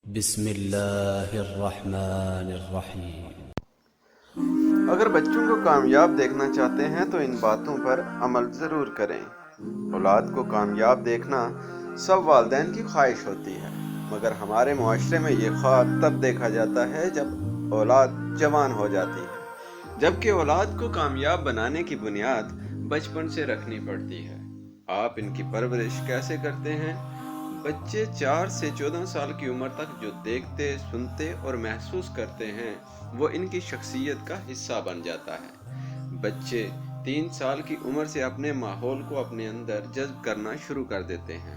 بسم اللہ الرحمن الرحیم۔ اگر بچوں کو کامیاب دیکھنا چاہتے ہیں تو ان باتوں پر عمل ضرور کریں۔ اولاد کو کامیاب دیکھنا سب والدین کی خواہش ہوتی ہے، مگر ہمارے معاشرے میں یہ خواب تب دیکھا جاتا ہے جب اولاد جوان ہو جاتی ہے، جبکہ اولاد کو کامیاب بنانے کی بنیاد بچپن سے رکھنی پڑتی ہے۔ آپ ان کی پرورش کیسے کرتے ہیں؟ بچے 4 سے 14 سال کی عمر تک جو دیکھتے، سنتے اور محسوس کرتے ہیں وہ ان کی شخصیت کا حصہ بن جاتا ہے۔ بچے 3 سال کی عمر سے اپنے ماحول کو اپنے اندر جذب کرنا شروع کر دیتے ہیں۔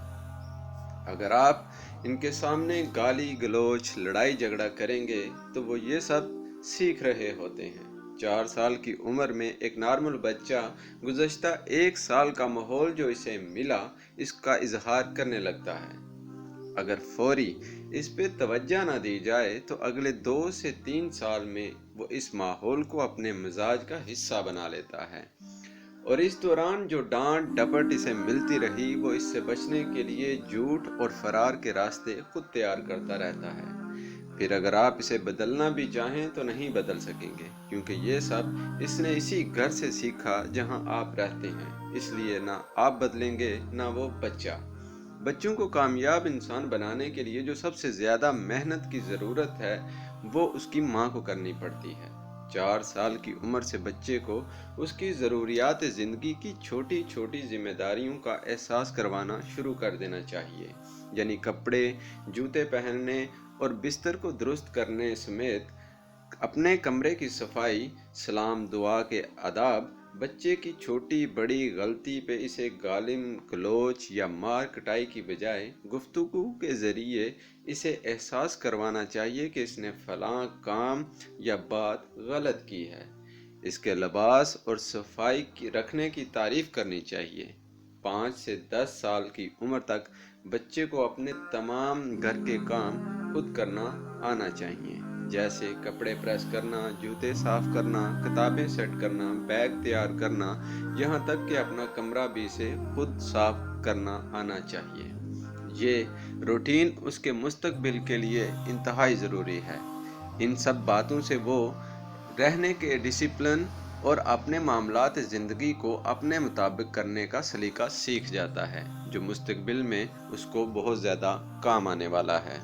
اگر آپ ان کے سامنے گالی گلوچ، لڑائی جھگڑا کریں گے تو وہ یہ سب سیکھ رہے ہوتے ہیں۔ 4 سال کی عمر میں ایک نارمل بچہ گزشتہ 1 سال کا ماحول جو اسے ملا اس کا اظہار کرنے لگتا ہے۔ اگر فوری اس پہ توجہ نہ دی جائے تو اگلے 2 سے 3 سال میں وہ اس ماحول کو اپنے مزاج کا حصہ بنا لیتا ہے، اور اس دوران جو ڈانٹ ڈپٹ اسے ملتی رہی وہ اس سے بچنے کے لیے جھوٹ اور فرار کے راستے خود تیار کرتا رہتا ہے۔ پھر اگر آپ اسے بدلنا بھی چاہیں تو نہیں بدل سکیں گے، کیونکہ یہ سب اس نے اسی گھر سے سیکھا جہاں آپ رہتے ہیں، اس لیے نہ آپ بدلیں گے نہ وہ بچہ۔ بچوں کو کامیاب انسان بنانے کے لیے جو سب سے زیادہ محنت کی ضرورت ہے وہ اس کی ماں کو کرنی پڑتی ہے۔ 4 سال کی عمر سے بچے کو اس کی ضروریات زندگی کی چھوٹی چھوٹی ذمہ داریوں کا احساس کروانا شروع کر دینا چاہیے، یعنی کپڑے، جوتے پہننے اور بستر کو درست کرنے سمیت اپنے کمرے کی صفائی، سلام دعا کے آداب۔ بچے کی چھوٹی بڑی غلطی پہ اسے گالم گلوچ یا مار کٹائی کی بجائے گفتگو کے ذریعے اسے احساس کروانا چاہیے کہ اس نے فلاں کام یا بات غلط کی ہے۔ اس کے لباس اور صفائی رکھنے کی تعریف کرنی چاہیے۔ 5 سے 10 سال کی عمر تک بچے کو اپنے تمام گھر کے کام خود کرنا آنا چاہیے، جیسے کپڑے پریس کرنا، جوتے صاف کرنا، کتابیں سیٹ کرنا، بیگ تیار کرنا، یہاں تک کہ اپنا کمرہ بھی اسے خود صاف کرنا آنا چاہیے۔ یہ روٹین اس کے مستقبل کے لیے انتہائی ضروری ہے۔ ان سب باتوں سے وہ رہنے کے ڈسپلن اور اپنے معاملات زندگی کو اپنے مطابق کرنے کا سلیقہ سیکھ جاتا ہے، جو مستقبل میں اس کو بہت زیادہ کام آنے والا ہے۔